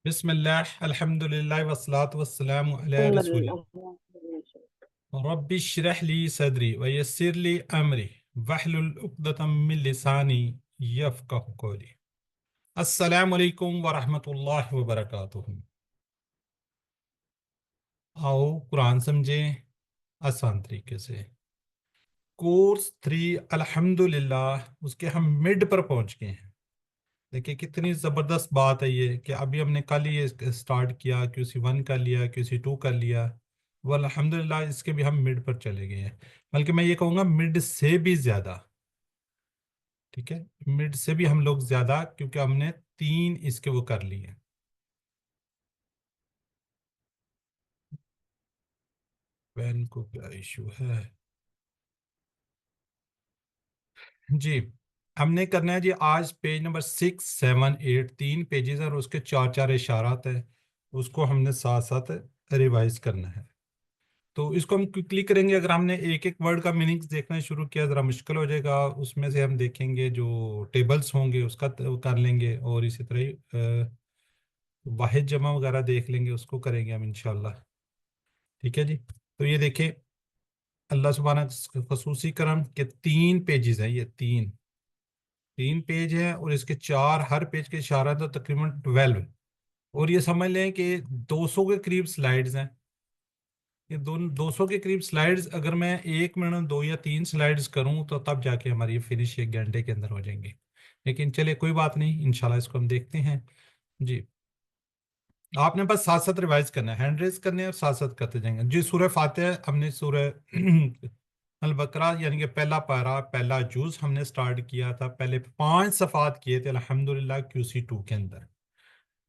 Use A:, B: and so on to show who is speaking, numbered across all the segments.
A: بسم اللہ الحمد للہ والصلاة والسلام علی
B: الحمد
A: رسول
B: للہ
A: رب اشرح لی صدری ویسر لی امری واحلل عقدۃ من لسانی یفقہوا قولی۔ السلام علیکم ورحمۃ اللہ وبرکاتہ۔ آؤ قرآن سمجھیں آسان طریقے سے۔ کورس 3 الحمدللہ اس کے ہم مڈ پر پہنچ گئے ہیں۔ دیکھیں کتنی زبردست بات ہے یہ کہ ابھی ہم نے کل ہی سٹارٹ کیا، QC1 کر لیا، QC2 کر لیا، وہ الحمدللہ اس کے بھی ہم مڈ پر چلے گئے ہیں، بلکہ میں یہ کہوں گا مڈ سے بھی زیادہ، ٹھیک ہے، مڈ سے بھی ہم لوگ زیادہ، کیونکہ ہم نے 3 اس کے وہ کر لیے۔ پین کو کیا ایشو ہے جی؟ ہم نے کرنا ہے جی آج پیج نمبر 6 7 8 3 پیجز اور اس کے 4 اشارات ہیں، اس کو ہم نے ساتھ ساتھ ریوائز کرنا ہے۔ تو اس کو ہم کوئکلی کریں گے۔ اگر ہم نے ایک ایک ورڈ کا میننگز دیکھنا شروع کیا ذرا مشکل ہو جائے گا، اس میں سے ہم دیکھیں گے جو ٹیبلز ہوں گے اس کا کر لیں گے، اور اسی طرح واحد جمع وغیرہ دیکھ لیں گے، اس کو کریں گے ہم انشاءاللہ، ٹھیک ہے جی۔ تو یہ دیکھیں اللہ سبحانہ خصوصی کرم کہ 3 پیجز ہیں، یہ 3 پیج ہیں، اور اس کے 4 ہر پیج کے اشارات تو تقریباً 12، اور یہ سمجھ لیں کہ 200 کے قریب سلائیڈز ہیں۔ یہ 200 کے قریب سلائیڈز اگر میں 1 منٹ 2 یا 3 سلائیڈز کروں تو تب جا کے ہماری فنش 1 گھنٹے کے اندر ہو جائیں گے، لیکن چلے کوئی بات نہیں، انشاءاللہ اس کو ہم دیکھتے ہیں جی۔ آپ نے بس ساتھ ساتھ ریوائز کرنا ہے، ہینڈ ریز کرنے اور ساتھ ساتھ کرتے جائیں گے جی۔ سورہ فاتحہ ہم نے سورہ البقرہ یعنی کہ پہلا پارہ پہلا جز ہم نے سٹارٹ کیا تھا، پہلے 5 صفحات کیے تھے الحمدللہ QC2 کے اندر،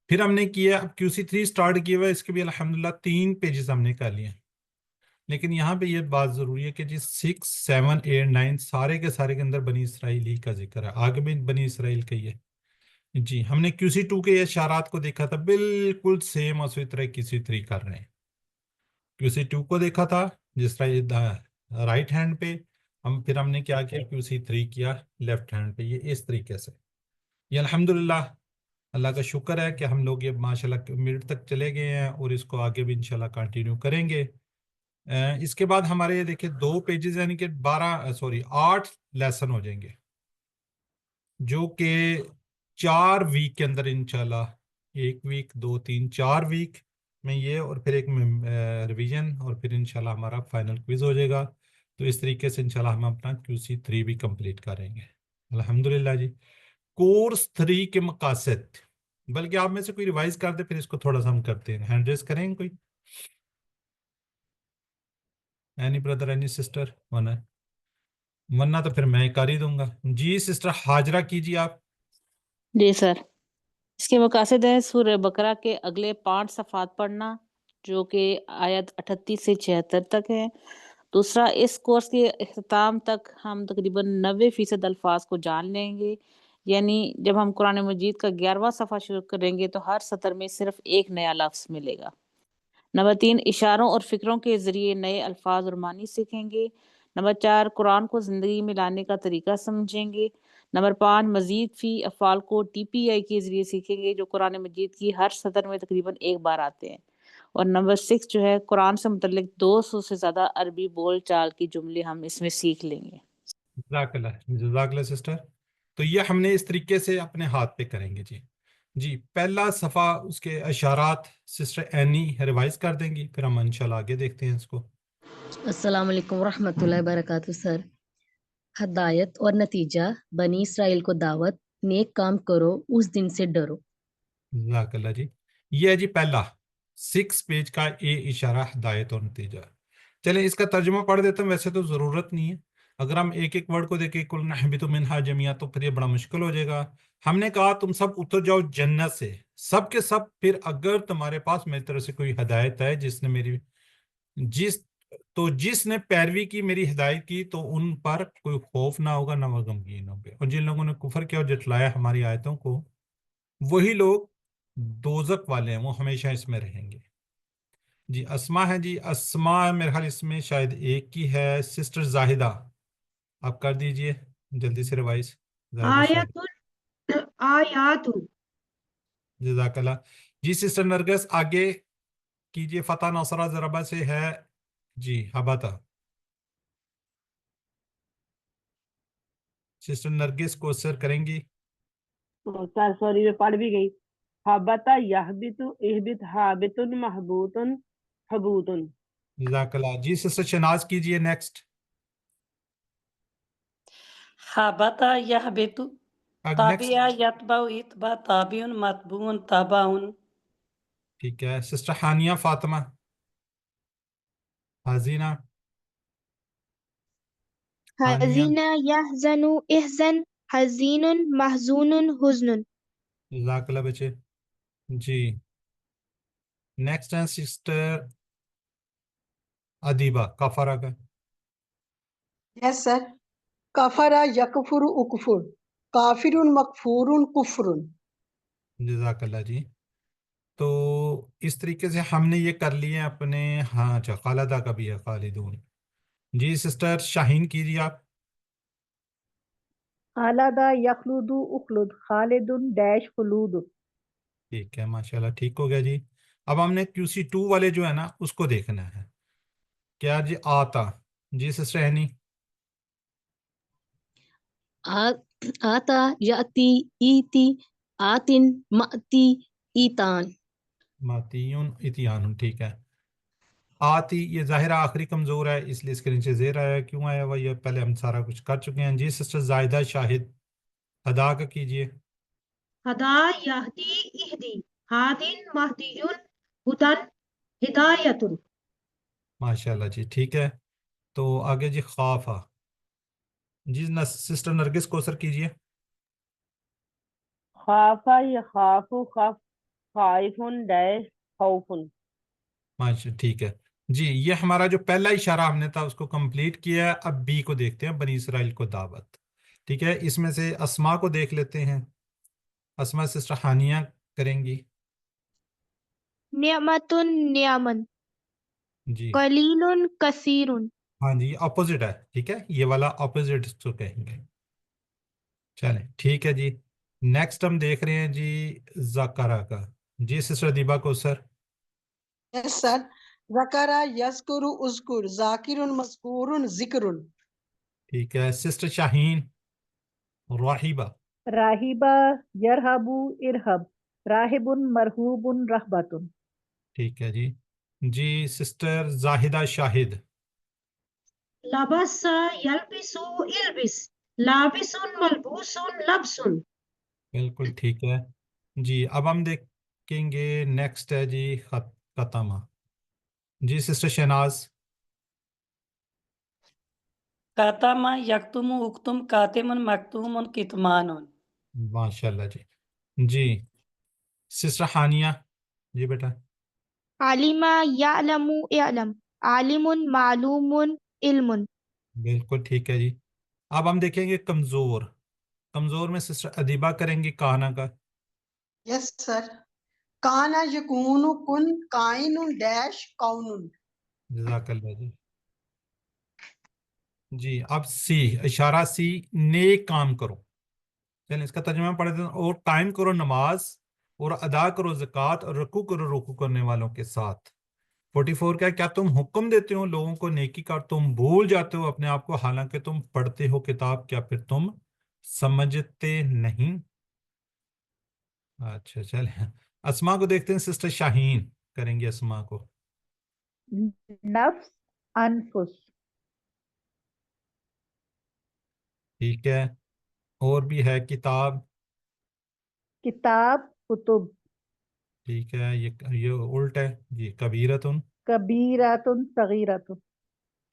A: پھر ہم نے کیا اب QC3 سٹارٹ کیا ہوا ہے، اس کے بھی الحمدللہ 3 پیجز ہم نے کر لیے، لیکن یہاں پہ یہ بات ضروری ہے کہ جی 6 7 8 9 سارے کے اندر بنی اسرائیل ہی کا ذکر ہے، آگے بھی بنی اسرائیل کا ہی ہے جی۔ ہم نے QC2 کے اشارات کو دیکھا تھا، بالکل سیم اسی طرح QC3 کر رہے ہیں۔ QC2 کو دیکھا تھا جس طرح رائٹ ہینڈ پہ، پھر ہم نے کیا کیا QC3 کیا لیفٹ ہینڈ پہ، یہ اس طریقے سے۔ یہ الحمدللہ اللہ کا شکر ہے کہ ہم لوگ یہ ماشاءاللہ مڈ تک چلے گئے ہیں، اور اس کو آگے بھی انشاءاللہ کنٹینیو کریں گے۔ اس کے بعد ہمارے دیکھیں 2 پیجز یعنی کہ 8 لیسن ہو جائیں گے، جو کہ 4 ویک کے اندر انشاءاللہ، 1 ویک 2 3 4 ویک میں یہ، اور پھر ایک ریویژن، اور پھر انشاءاللہ ہمارا فائنل کوئز ہو جائے گا۔ تو اس طریقے سے انشاءاللہ ہم اپنا QC3 بھی کمپلیٹ کریں گے الحمدللہ جی۔ کورس 3 کے مقاصد، بلکہ آپ میں سے کوئی ریوائز کر دے پھر اس کو تھوڑا سا ہم کرتے ہیں، ہینڈ ریز کریں گے کوئی؟ Any brother any sister? ورنہ تو پھر میں کر ہی دوں گا جی۔ سسٹر حاجرہ کیجیے آپ۔
B: جی سر، اس کے مقاصد ہے سورہ بقرہ کے اگلے 5 صفحات پڑھنا، جو کہ آیت 38 سے 76 تک ہے۔ دوسرا، اس کورس کے اختتام تک ہم تقریباً 90% الفاظ کو جان لیں گے، یعنی جب ہم قرآن مجید کا 11واں صفحہ شروع کریں گے تو ہر سطر میں صرف ایک نیا لفظ ملے گا۔ نمبر 3، اشاروں اور فکروں کے ذریعے نئے الفاظ اور معنی سیکھیں گے۔ نمبر 4، قرآن کو زندگی میں لانے کا طریقہ سمجھیں گے۔ نمبر 5، مزید فی افعال کو TPI کے ذریعے سیکھیں گے، جو قرآن مجید کی ہر سطر میں تقریباً 1 بار آتے ہیں۔ اور نمبر 6 جو ہے، قرآن سے متعلق 200 سے زیادہ عربی بول چال کی جملے ہم اس میں سیکھ لیں گے۔
A: جزاک اللہ سسٹر۔ تو یہ ہم نے اس طریقے سے اپنے ہاتھ پہ کریں گے جی۔ جی پہلا صفحہ اس کے اشارات سسٹر اینی ریوائز کر دیں گی، پھر ہم انشاءاللہ آگے دیکھتے ہیں اس کو۔
C: السلام علیکم ورحمۃ اللہ وبرکاتہ سر۔ ہدایت اور نتیجہ، بنی اسرائیل کو دعوت، نیک کام کرو، اس دن سے ڈرو۔
A: جزاک اللہ جی۔ یہ ہے جی پہلا 6 پیج کا اشارہ، ہدایت اور نتیجہ۔ چلیں اس کا ترجمہ پڑھ دیتا ہوں، ویسے تو ضرورت نہیں ہے، اگر ہم ایک ایک ورڈ کو دیکھیں کل نحبت منہا جميعا تو پھر یہ بڑا مشکل ہو جائے گا۔ ہم نے کہا تم سب اتر جاؤ جنت سے، سب کے سب، پھر اگر تمہارے پاس میری طرف سے کوئی ہدایت ہے، جس نے پیروی کی، میری ہدایت کی، تو ان پر کوئی خوف نہ ہوگا، نہ وہ غمگین ہوگے، اور جن لوگوں نے کفر کیا اور جھٹلایا ہماری آیتوں کو، وہی لوگ دوزک والے ہیں، وہ ہمیشہ اس میں رہیں گے جی۔ اسما ہے جی، اسما میرے خیال اس میں شاید ایک کی ہے۔ سسٹر زاہدہ آپ کر دیجئے جلدی سے ریوائز، زاہدہ شاہد،
D: آیات
A: جزاک اللہ۔ جی سسٹر نرگس آگے کیجئے، فتح نوسرہ ضربہ سے ہے جی حبتا. سسٹر نرگس کو سر کریں گی.
D: سر سوری میں پڑھ بھی گئی. حبتا یحبت اہبت حابت محبوت حبوت.
A: جزاک اللہ. جی سسٹر شناز کیجئے نیکسٹ.
E: حبط يهبط
A: نیکسٹ
E: تابع يتبع اتباع تابع متبوع تبع.
A: ٹھیک ہے. سسٹر حانیہ فاطمہ حزینہ. حانیہ
F: حزين يحزن احزن حزين محزون حزن.
A: جزاک اللہ بچے. جی نیکسٹ ہے سسٹر ادیبہ کفارہ کا.
G: یس سر. کفر یکفر اکفر کافر مکفور کفر.
A: جزاک اللہ جی. تو اس طریقے سے ہم نے یہ کر لیے اپنے. ہاں اچھا خالدہ کا بھی ہے خالدون. جی سسٹر شاہین کیجیے آپ.
H: خالد یخلد اخلد خالد ڈیش خلود.
A: ٹھیک ہے ماشاءاللہ ٹھیک ہو گیا جی. اب ہم نے QC2 والے جو ہے نا اس کو دیکھنا ہے. کیا جی آتا. جی سسٹر ہینی.
C: آتا یاتی ایتی آتن ماتی ایتان.
A: ماتیون اتیان. ٹھیک ہے. آتی یہ ظاہرہ آخری کمزور ہے اس لیے اس کے نیچے زیر آیا. کیوں آیا ہوا یہ پہلے ہم سارا کچھ کر چکے ہیں. جی سسٹر زائدہ شاہد ادا کا کیجئے.
I: ہدا یہدی اہدی ہادن مہدیون ہدن ہدایت.
A: ماشاءاللہ جی ٹھیک ہے. تو آگے جی خوافہ. جی سسٹر نرگس کو سر کیجئے.
D: خافا یخاف خف خائف ڈیش خوف.
A: ماشاء ٹھیک ہے جی. یہ ہمارا جو پہلا اشارہ ہم نے تھا اس کو کمپلیٹ کیا ہے. اب بی کو دیکھتے ہیں بنی اسرائیل کو دعوت. ٹھیک ہے. اس میں سے اسما کو دیکھ لیتے ہیں. اسما سسٹر حانیہ کریں گی.
F: نعمت نعمن
A: جی
F: قلیل کثیر.
A: ہاں جی اپوزٹ ہے. ٹھیک ہے یہ والا اپوزٹ اس کو کہیں گے. چلیں ٹھیک ہے جی. نیکسٹ ہم دیکھ رہے ہیں جی زکرہ کا. جی سسٹر دیبا کو سر.
G: یس سر. ذکر یذکر اذکر ذاکر مذکور ذکر.
A: ٹھیک ہے. سسٹر شاہین راہبہ.
H: راہبہ یرہب ارہب راہب مرہوب رہبت.
A: ٹھیک ہے جی. جی سسٹر زاہدہ شاہد.
I: لبس یلبس البس لابس ملبوس لبس.
A: بالکل ٹھیک ہے جی. اب ہم دیکھیں گے نیکسٹ ہے جی ختمہ. جی سسٹر شہناز.
E: کاتم یکتم اکتم کاتم مکتوم کتمان.
A: ماشاء اللہ جی. جی سسٹر حانیہ. جی بیٹا.
F: علم یعلم اعلم عالم معلوم علم.
A: بالکل ٹھیک ہے جی. اب ہم دیکھیں گے کمزور. کمزور میں سسٹر ادیبہ کریں گی کہانا کا.
G: یس سر. کانا یکون کن کائن ڈیش کون.
A: جزاک اللہ جی. جی اب سی اشارہ سی نیک کام کرو. چلیں اس کا ترجمہ پڑھ دیں. اور قائم کرو نماز اور ادا کرو زکوٰۃ اور رکوع کرو رکوع کرنے والوں کے ساتھ. 44 کیا تم حکم دیتے ہو لوگوں کو نیکی کا تم بھول جاتے ہو اپنے آپ کو حالانکہ تم پڑھتے ہو کتاب. کیا پھر تم سمجھتے نہیں. اچھا چلیں اسما کو دیکھتے ہیں. سسٹر شاہین کریں گے اسما کو.
H: نفس انفس.
A: ٹھیک ہے. اور بھی ہے کتاب.
H: کتاب کتب.
A: ٹھیک ہے. یہ الٹ ہے جی کبیرتن.
H: کبیرۃ صغیرۃ.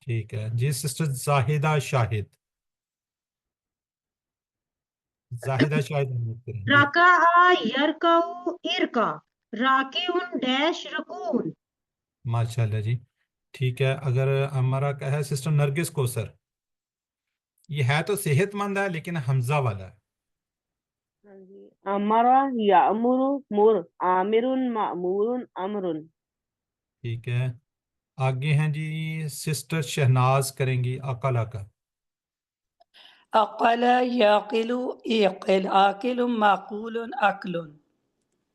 A: ٹھیک ہے جی. سسٹر زاہدہ شاہد. زاہدہ شاہد ہم کریں جی.
I: رکع یرکع ارکع راکعون ڈیش رکون.
A: ماشاء اللہ جی. ٹھیک ہے. اگر ہمارا کیا ہے سسٹر نرگس کو سر. یہ ہے تو صحت مند ہے لیکن حمزہ والا ہے.
D: امرا یامر مر عامر مامور امر.
A: ٹھیک ہے. آگے ہیں جی سسٹر شہناز کریں گی اقلا کا.
E: عقل یعقل اعقل عاقل معقول عقل.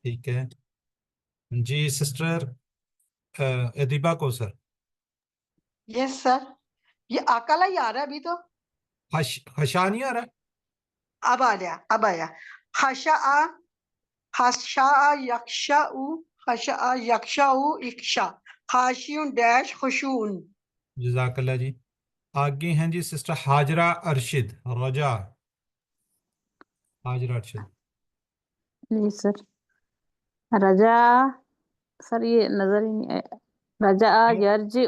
A: ٹھیک ہے. جی سسٹر ادیبہ کو سر.
G: یس سر. یہ اکلا ہی آ رہا ہے ابھی تو.
A: خشا نہیں آ رہا؟
G: اب آ گیا اب آیا. خشا خشا یکشا خشا یکشا اکشا خاشیون ڈیش خشون.
A: جزاک اللہ جی. آگے ہیں جی سسٹر ہاجرہ ارشد رجا. ہاجرہ ارشد.
B: جی سر. رجا سر یہ نظر ہی نہیں آیا. رجا یرجع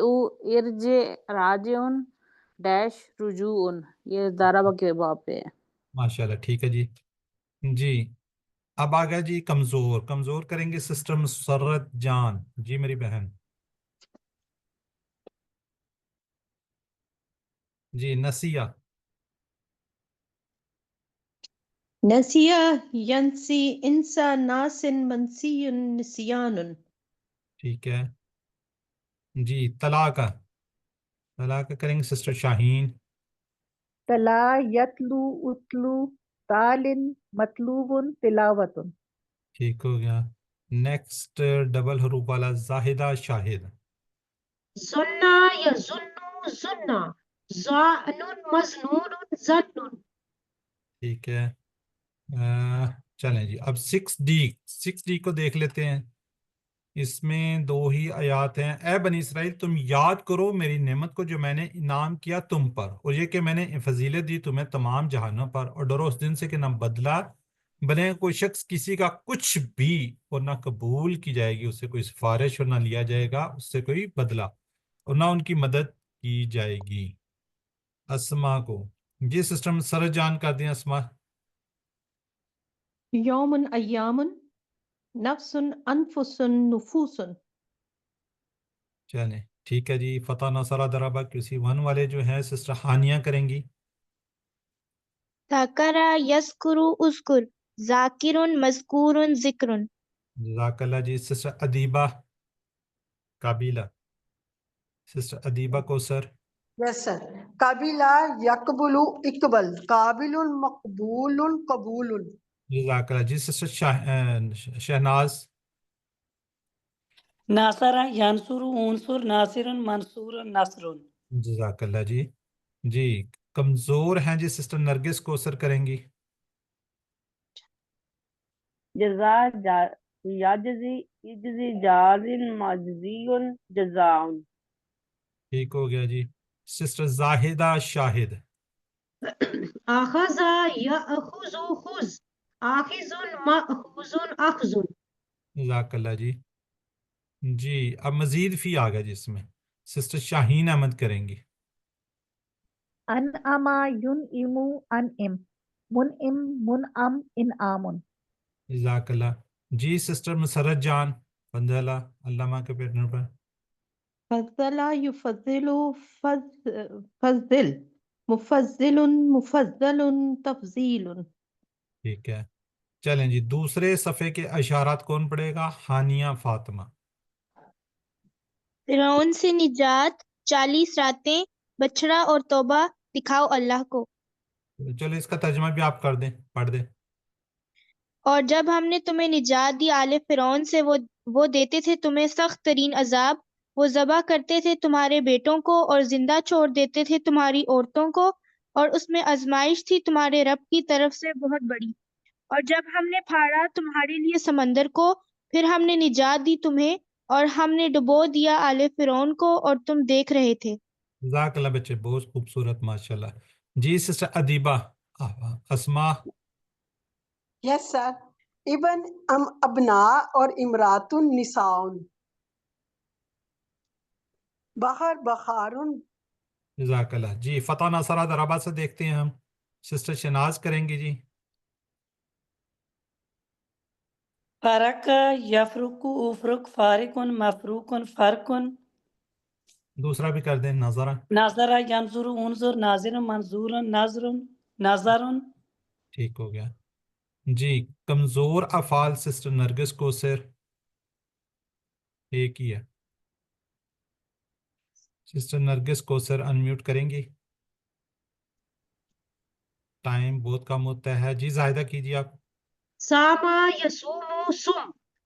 B: ارجع راجعن ڈیش رجوعن. یہ دارابہ کے باب پہ ہے.
A: ماشاءاللہ ٹھیک ہے جی. جی اب آ گیا جی کمزور. کمزور کریں گے سسٹر مسرت جان. جی میری بہن. جی نسیہ.
I: نسيا ينسي انسى ناس منسي نسيان.
A: ٹھیک ہے جی. طلاق. طلاق کریں گے سسٹر شاہین.
H: تلا یتلو اتلو تال مطلوب تلاوت.
A: ٹھیک ہو گیا. نیکسٹ ڈبل حروف والا زاہدہ شاہد.
I: ظنا يظن ظنا ظان مظنون ظن.
A: ٹھیک ہے. چلیں جی اب 6D کو دیکھ لیتے ہیں. اس میں 2 ہی آیات ہیں. اے بنی اسرائیل تم یاد کرو میری نعمت کو جو میں نے انعام کیا تم پر، اور یہ کہ میں نے فضیلت دی تمہیں تمام جہانوں پر، اور ڈرو اس دن سے کہ نہ بدلہ بنے کوئی شخص کسی کا کچھ بھی، اور نہ قبول کی جائے گی اس سے کوئی سفارش، اور نہ لیا جائے گا اس سے کوئی بدلہ، اور نہ ان کی مدد کی جائے گی. اسما کو جی سسٹم سرج جان کر دیں. اسما.
I: يوم أيام نفس أنفس نفوس.
A: چلیں ٹھیک ہے جی. فتح نصرہ دربہ کسی 1 والے جو ہیں سسٹر ہانیہ کریں گی.
F: ذکر یذکر اذکر ذاکر مذکور ذکر.
A: جزاک اللہ جی. سسٹر ادیبہ قابلہ. سسٹر ادیبہ کو سر.
G: یس سر. قبیلہ یقبل اقبل قابل مقبول قبول.
A: جزاک اللہ جی. سسٹر شہناز.
E: ناصر ینصر انصر ناصر منصور نصر.
A: جزاک اللہ جی. جی کمزور ہیں جی سسٹر نرگس کو سر کریں گی.
D: جزا یجزی اجزی جازن مجزی جزاؤن.
A: ٹھیک ہو گیا جی. سسٹر زاہدہ شاہد.
I: أخذ يأخذ خذ آخذ مأخوذ أخذ.
A: جزاک اللہ جی. جی اب مزید فی آ گیا جی اس میں. سسٹر شاہین احمد کریں گی.
H: انعما ینعم انعم منعم منعم انعام.
A: جزاک اللہ جی. سسٹر مسرت جان فضلہ علامہ کے پیٹرن پر.
I: فضل يفضل فضل مفضل مفضل تفضيل.
A: ٹھیک ہے. چلیں جی دوسرے صفحے کے اشارات کون پڑھے گا؟ ہانیہ فاطمہ.
F: فرعون سے نجات، 40 راتیں، بچڑا اور توبہ دکھاؤ اللہ کو.
A: چلو اس کا ترجمہ بھی آپ کر دیں، پڑھ دیں.
F: اور جب ہم نے تمہیں نجات دی آل فرعون سے، وہ دیتے تھے تمہیں سخت ترین عذاب، وہ ذبح کرتے تھے تمہارے بیٹوں کو اور زندہ چھوڑ دیتے تھے تمہاری عورتوں کو، اور اس میں آزمائش تھی تمہارے رب کی طرف سے بہت بڑی. اور جب ہم نے پھاڑا تمہارے لیے سمندر کو، پھر ہم نے نجات دی تمہیں، اور ہم نے ڈبو دیا آل فرعون کو اور تم دیکھ رہے تھے.
A: جزاک اللہ بچے، بہت خوبصورت ماشاءاللہ. جی سسٹر ادیبہ اسما.
G: یس سر. ابن ابنا اور امرات النساؤن. بحر بخارن.
A: جزاک اللہ جی. فتح نصرہ دربہ سے دیکھتے ہیں ہم. سسٹر شناز کریں گی جی.
E: فرق یفرق افرق فارق مفروق فرق.
A: دوسرا بھی کر دیں نظرہ.
E: ناظر ینظر انظر ناظر منظور نظر نظر.
A: ٹھیک ہو گیا جی. کمزور افعال سسٹر نرگس کو سر ایک ہی ہے. سسٹر نرگس کو سر انمیوٹ کریں گی. ٹائم بہت کم ہوتا ہے جی. زاہدہ کیجیے آپ.
I: ساما يصوم سم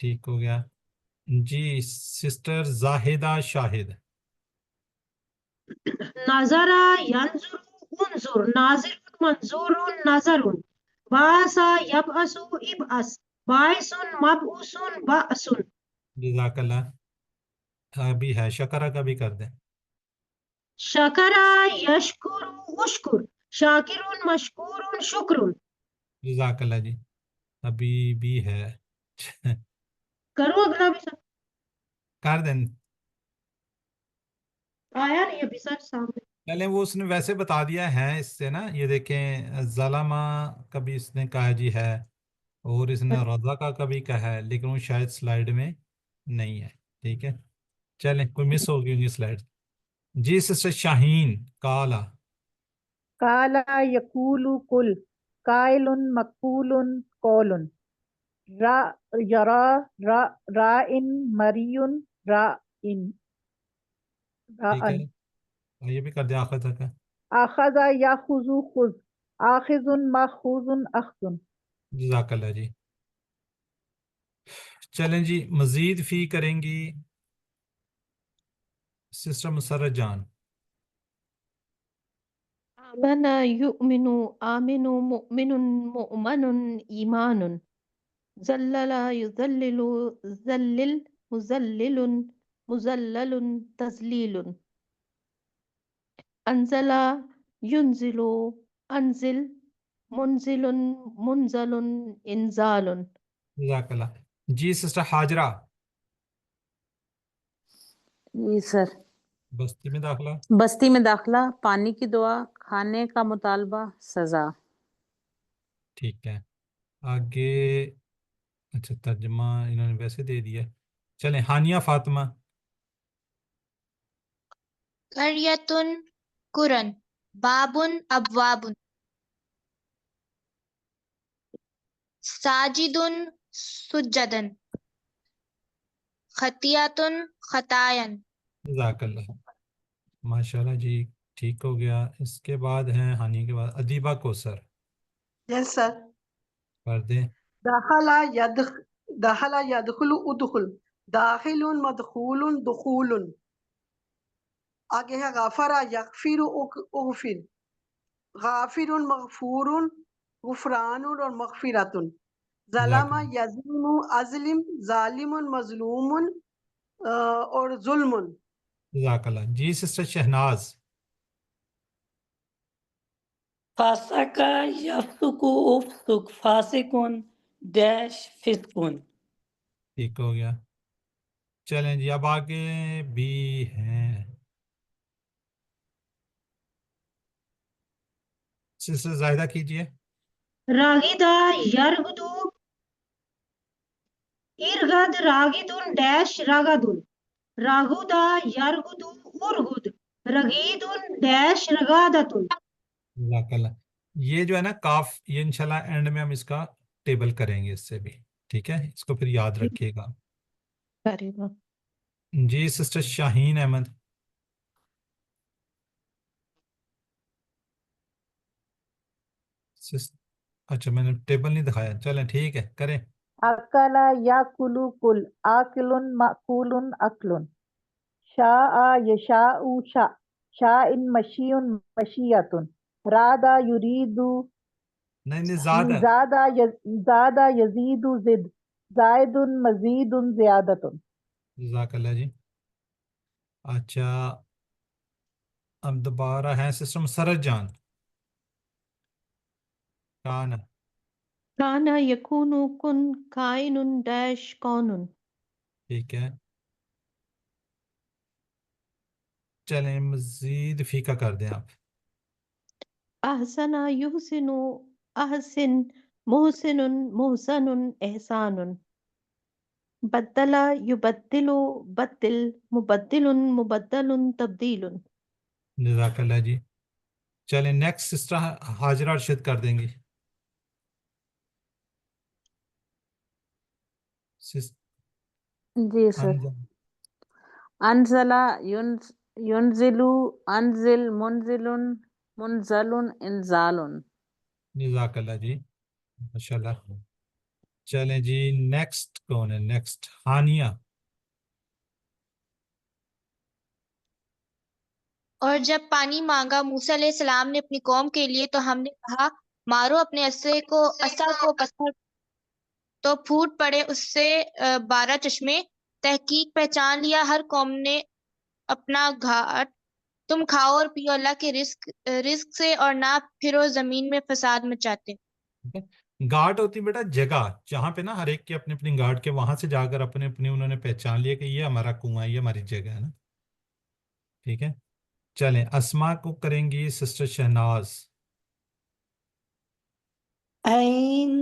A: ٹھیک ہو گیا جی سسٹر زاہدہ شاہد
I: نظر ينظر انظر ناظر منظور نظر باس يبعث ابعث باعث مبعوث بأس
A: جزاک اللہ ابھی ہے شکرہ کا بھی کر دیں
I: شکر یشکر اشکر شاکر مشکور شکر
A: جزاک اللہ جی ابھی بھی ہے
I: کرو اگلا بھی سر
A: کر دیں
I: آیا نہیں ابھی سر سامنے
A: پہلے وہ اس نے ویسے بتا دیا ہے اس سے نا یہ دیکھیں ظلمہ کبھی اس نے کہا جی ہے اور اس نے رضا کا کبھی کہا ہے لیکن وہ شاید سلائیڈ میں نہیں ہے ٹھیک ہے چلیں کوئی مس ہو گئی ہوں گی سلائیڈ جی سسٹر شاہین کالا
H: قال يقول قل قائل مقول قول را يرى راء مري راء
A: ٹھیک ہے
H: راء
A: یہ بھی کر دیں آخر تک
H: أخذ يأخذ خذ آخذ مأخوذ أخذ
A: جزاک اللہ جی چلیں جی مزید فی کریں گی سسٹر مسرت جان
J: آمن يؤمن آمن مؤمن مؤمن إيمان زلل يذلل زلل مزلل مزلل تزليل أنزل ينزل أنزل منزل منزل إنزال
A: جزاک اللہ جی سسٹر حاجرہ
B: جی سر
A: بستی میں داخلہ
B: بستی میں داخلہ پانی کی دعا کھانے کا مطالبہ سزا
A: ٹھیک ہے آگے اچھا ترجمہ انہوں نے ویسے دے دیا چلیں ہانیہ فاطمہ
F: قریۃ قرن باب ابواب ساجد سجدا خطیۃ خطایا
A: جزاک اللہ ماشاءاللہ جی ٹھیک ہو گیا اس کے بعد ہیں ہانی کے بعد ادیبہ کوثر
G: یس سر
A: پڑھ دیں
G: دخل يدخل ادخل داخل مدخول دخول آگے ہے غفر یغفر اغفر غافر مغفور غفران اور مغفرات ظلم یظلم ازلم ظالم مظلوم اور ظلم
A: جزاک اللہ جی سسٹر شہناز
E: فاسق یفسق افسق فاسقون ڈیش فسقون
A: ٹھیک ہو گیا چلیں جی اب آگے بھی ہیں سسٹر زاہدہ کیجئے
I: راغدہ یرغدو ارغد راغدن ڈیش راغدن راغدہ یرغدو ارغد رغیدن ڈیش رغادتن
A: جزاک اللہ یہ جو ہے نا کاف یہ انشاءاللہ اینڈ میں ہم اس کا ٹیبل کریں گے اس سے بھی ٹھیک ہے اس کو پھر یاد رکھیے گا جی سسٹر شاہین احمد اچھا میں نے ٹیبل نہیں دکھایا چلیں ٹھیک ہے کریں
H: أكل يأكل كل آكل مأكول أكل شاء يشاء شاء مشي مشية راد يريد
A: نہیں زیادہ
H: زاد يزيد زد زائد مزيد زيادة
A: جزاک اللہ جی اچھا اب دوبارہ ہیں سسٹر مسرت جان کانا
J: كان يكون كن كائن ڈیش کون
A: ٹھیک ہے چلیں مزید فیکا کر دیں آپ
J: احسن يحسن احسن محسن محسن احسان بدل يبدل بدل مبدل مبدل تبدیل
A: جزاک اللہ جی چلیں نیکسٹ سسٹر حاجرہ ارشد کر دیں گی
B: جی سر انزل ينزل انزل منزل منزل انزال
A: جزاک اللہ جی ماشاءاللہ چلیں جی نیکسٹ کون ہے؟ نیکسٹ ہانیہ.
F: اور جب پانی مانگا موسیٰ علیہ السلام نے اپنی قوم کے لیے تو ہم نے کہا مارو اپنے عصا کو پتھر تو پھوٹ پڑے اس سے 12 چشمے. تحقیق پہچان لیا ہر قوم نے اپنا گھاٹ. تم کھاؤ اور پیو اللہ کے رزق سے اور نہ پھرو زمین میں فساد مچاتے.
A: گھاٹ ہوتی بیٹا جگہ جہاں پہ نا ہر ایک کے اپنے اپنی گھاٹ کے، وہاں سے جا کر اپنے اپنی انہوں نے پہچان لیا کہ یہ ہمارا کنواں ہے، یہ ہماری جگہ ہے نا. ٹھیک ہے چلیں اسما کو کریں گی سسٹر شہناز.
E: عین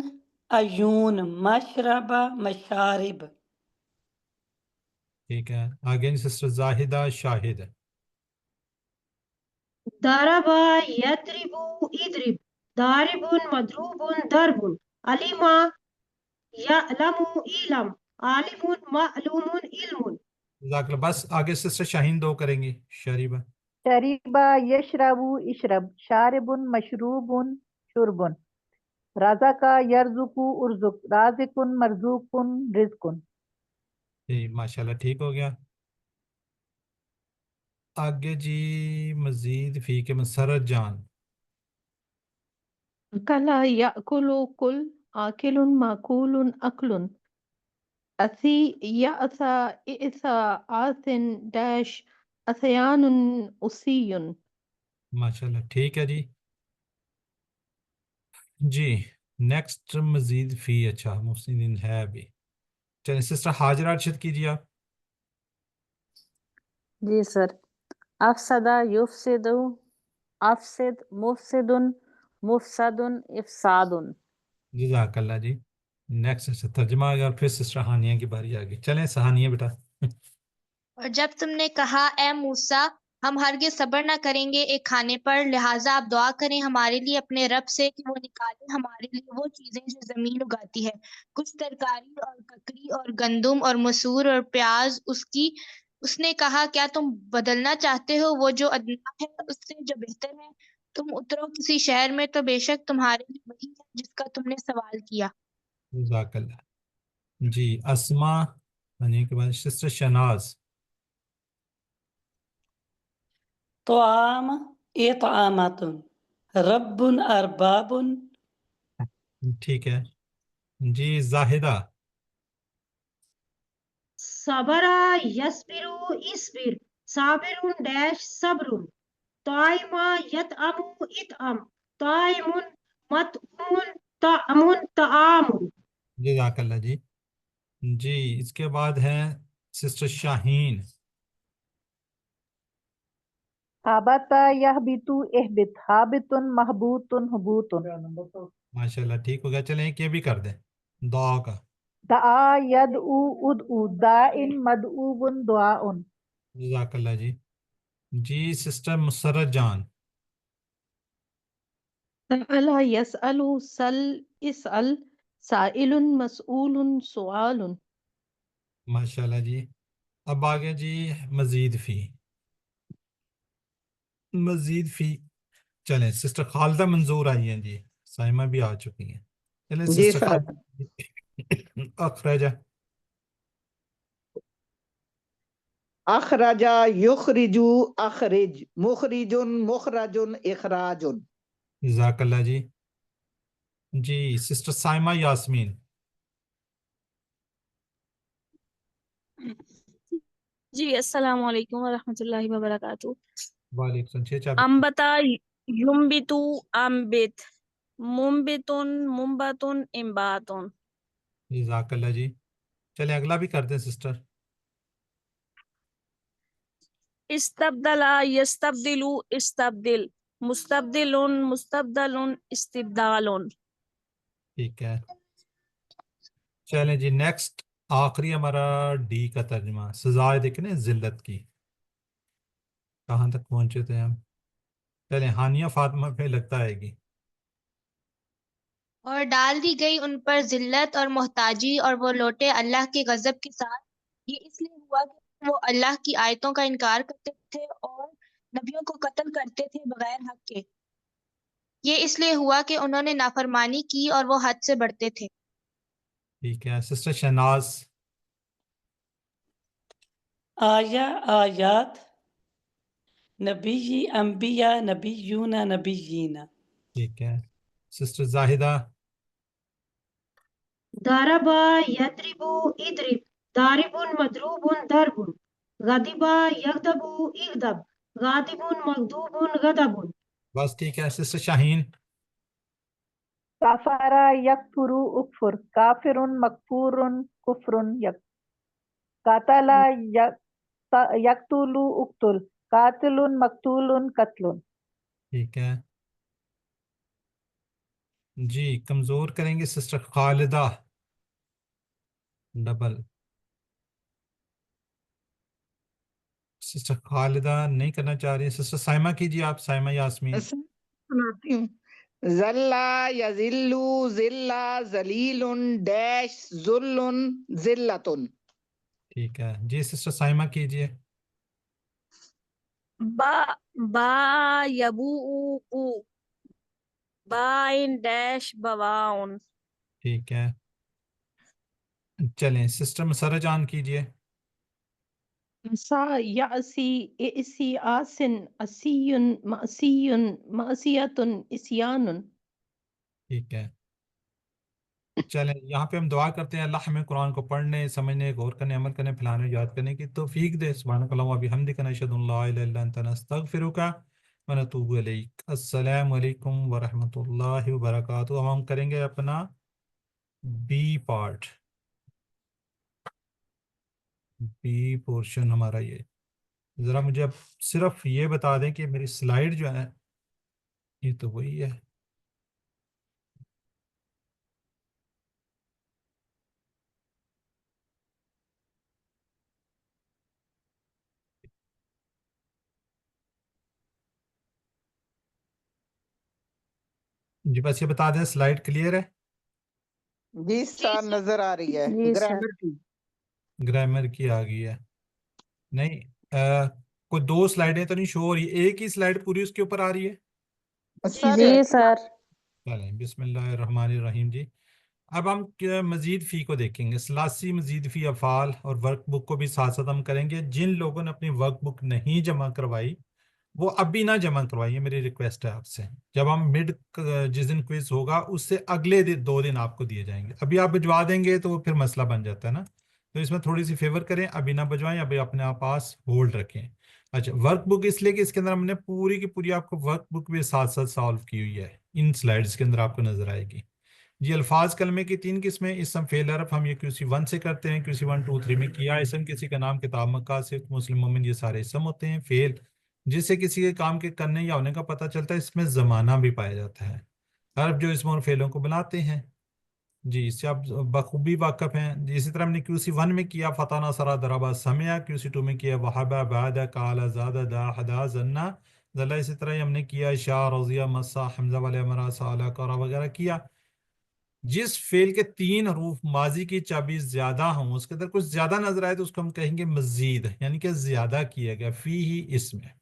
E: عیون مشربہ مشارب.
A: ٹھیک ہے آگے سسٹر زاہدہ شاہد.
I: ضرب یضرب اضرب ضارب مضروب ضرب علم یعلم علم عالم معلوم علم.
A: جزاک اللہ. بس آگے سسٹر شاہین 2 کریں گی. شریبہ.
H: شریبا یشرب اشرب شارب مشروب شرب رزق یرزق ارزق رازق مرزوق رزق.
A: جی ماشاء اللہ ٹھیک ہو گیا. آگے جی مزید فی کے مسرت جان.
J: کلا یأکل کل آکل ماکول اکل اسی یأسا ائسا آسن ڈیش اسیان اسیون.
A: ماشاء اللہ ٹھیک ہے جی. جی نیکسٹ مزید فی. اچھا محسن ہے ابھی. چلیں سسٹر حاجرہ ارشد کیجیے آپ.
B: جی سر. افسد یفسد افسد مفسد مفسد افساد.
A: جزاک اللہ جی. نیکسٹ سسٹر ترجمہ آ گیا اور پھر سسٹر ہانیہ کی باری آ گئی. چلیں سہانیہ بیٹا.
F: اور جب تم نے کہا اے موسیٰ ہم ہرگز صبر نہ کریں گے ایک کھانے پر، لہٰذا آپ دعا کریں ہمارے لیے اپنے رب سے کہ وہ نکالے ہمارے لیے وہ چیزیں جو زمین اگاتی ہے، کچھ ترکاری اور ککڑی اور گندم اور مسور اور پیاز اس نے کہا کیا تم بدلنا چاہتے ہو وہ جو ادنا ہے اس سے جو بہتر ہے؟ تم اترو کسی شہر میں تو بے شک تمہارے لیے وہی ہے جس کا تم نے سوال کیا.
A: جزاک اللہ. جی اسما ہانیہ کے بعد سسٹر شہناز.
E: طعام اطعامۃ رب ارباب.
A: ٹھیک ہے جی زاہدہ.
I: صبر یصبر اصبر صابر ڈیش صبر طائم یطعم اطعم طائم مطعوم طعم طعام.
A: جزاک اللہ جی. جی اس کے بعد ہے سسٹر شاہین.
H: حابت یحبت احبت حابت محبوط حبوط.
A: ماشاء اللہ ٹھیک ہو گیا. چلیں ایک یہ بھی کر دیں دعا کا.
H: دعا یدعو ادعو داء مدعو دعاء.
A: جزاک اللہ جی. جی سسٹر مسرت جان.
J: سأل يسأل سل اسأل سائل مسؤول سؤال.
A: ماشاء اللہ جی. اب آگے جی مزید فی. مزید فی. چلیں سسٹر خالدہ منظور آئی ہیں جی. سائمہ بھی آ چکی ہیں. چلیں
K: جی
A: سسٹر
K: سر.
A: خالدہ اخرجہ.
K: اخرج یخرج اخرج مخرج مخرج اخراج.
A: جزاک اللہ جی. جی سسٹر سائمہ یاسمین.
L: جی السلام علیکم ورحمۃ اللہ وبرکاتہ.
A: وعلیکم السلام.
L: امبتا یمبتو امبت منبتن منبتن امباتن.
A: جزاک اللہ جی. چلیں اگلا بھی کر دیں سسٹر.
L: استبدل یستبدل استبدل مستبدل مستبدل استبدال.
A: ٹھیک ہے چلیں جی نیکسٹ آخری ہمارا ڈی کا ترجمہ. سزائے دیکھیں نا ذلت کی. کہاں تک پہنچے تھے ہم؟ چلیں ہانیہ فاطمہ پہ لگتا ہے گی.
F: اور ڈال دی گئی ان پر ذلت اور محتاجی اور وہ لوٹے اللہ کے غضب کے ساتھ. یہ اس لیے ہوا کہ وہ اللہ کی آیتوں کا انکار کرتے تھے اور نبیوں کو قتل کرتے تھے بغیر حق کے. یہ اس لیے ہوا کہ انہوں نے نافرمانی کی اور وہ حد سے بڑھتے تھے.
A: ٹھیک ہے سسٹر شہناز.
E: آیا آیات نبی انبیاء نبیون نبیین.
A: ٹھیک ہے سسٹر زاہدہ.
I: ضربا یضربو اضرب ضارب مضروب ضرب غضب یغضب اغضب غاضب مغضوب غضب.
A: بس ٹھیک ہے سسٹر شاہین.
H: کفر یکفر اکفر کافر مکفور کفر یک قتل یقتل اقتل قاتل مقتول قتل.
A: ٹھیک ہے جی کمزور کریں گے sister Khalida. Double. Sister Khalida نہیں کرنا چاہ رہی ہیں. سسٹر سائمہ کیجیے آپ. سائمہ یاسمین.
K: سناتی ہوں. ذلہ یذلو ذلہ ذلیل ڈیش ذل ذلتن.
A: ٹھیک ہے جی سسٹر سائمہ کیجیے.
L: با یبو بو بائن ڈیش بواؤن.
A: ٹھیک ہے چلیں سسٹر مسرہ جان کیجیے.
J: سا یاسی اسی آسن اسیون معصیون معصیتن اسیانن.
A: ٹھیک ہے چلیں یہاں پہ ہم دعا کرتے ہیں اللہ ہمیں قرآن کو پڑھنے سمجھنے غور کرنے عمل کرنے پھیلانے یاد کرنے کی توفیق دے. سبحانک اللہم و بحمدک نشہد ان لا الہ الا انت نستغفرک ونتوب الیک. السلام علیکم ورحمۃ اللہ وبرکاتہ. اب ہم کریں گے اپنا بی پارٹ. بی پورشن ہمارا یہ. ذرا مجھے اب صرف یہ بتا دیں کہ میری سلائیڈ جو ہے یہ تو وہی ہے. جی بس یہ بتا دیں سلائیڈ کلیئر ہے.
K: جی سر نظر آ رہی ہے.
B: جی سر.
K: گرامر کی.
A: گرامر کی آ گئی ہے. نہیں کوئی دو سلائیڈیں تو نہیں شو ہو رہی. ایک ہی سلائیڈ پوری اس کے اوپر آ رہی ہے.
K: سر
B: جی سر.
A: چلیں بسم اللہ الرحمن الرحیم. جی اب ہم مزید فی کو دیکھیں گے. ثلاثی مزید فی افعال اور ورک بک کو بھی ساتھ ساتھ ہم کریں گے. جن لوگوں نے اپنی ورک بک نہیں جمع کروائی وہ ابھی نہ جمع کروائیے. میری ریکویسٹ ہے آپ سے. جب ہم جس دن کوئز ہوگا اس سے اگلے دن 2 دن آپ کو دیے جائیں گے. ابھی آپ بھجوا دیں گے تو وہ پھر مسئلہ بن جاتا ہے نا. تو اس میں تھوڑی سی فیور کریں. ابھی نہ بھجوائیں. ابھی اپنے آپ پاس ہولڈ رکھیں. اچھا ورک بک اس لیے کہ اس کے اندر ہم نے پوری کی پوری آپ کو ورک بک بھی ساتھ ساتھ سالو کی ہوئی ہے. ان سلائیڈز کے اندر آپ کو نظر آئے گی. جی الفاظ کلمے کی 3 قسمیں. اسم فعل حرف ہم یہ QC1 سے کرتے ہیں. QC1 2 3 میں کیا. اسم کسی کا نام کتاب مقاصد مسلم مومن یہ سارے اسم ہوتے ہیں. فعل جس سے کسی کے کام کے کرنے یا ہونے کا پتہ چلتا ہے. اس میں زمانہ بھی پایا جاتا ہے. حرف جو اسم اور فعلوں کو بناتے ہیں. جی اس سے آپ بخوبی واقف ہیں. اسی طرح ہم نے QC1 میں کیا فتح نصرہ ضربہ سمعہ. QC2 میں کیا وہبہ بعد قال زاد دا حدا ظنا ظلا. اسی طرح ہی ہم نے کیا شاء رضیہ مسا حمزہ والے امرا سالا کرا وغیرہ کیا. جس فعل کے 3 حروف ماضی کی چابی زیادہ ہوں اس کے اندر کچھ زیادہ نظر آئے تو اس کو ہم کہیں گے مزید یعنی کہ زیادہ کیا گیا. فی ہی اس میں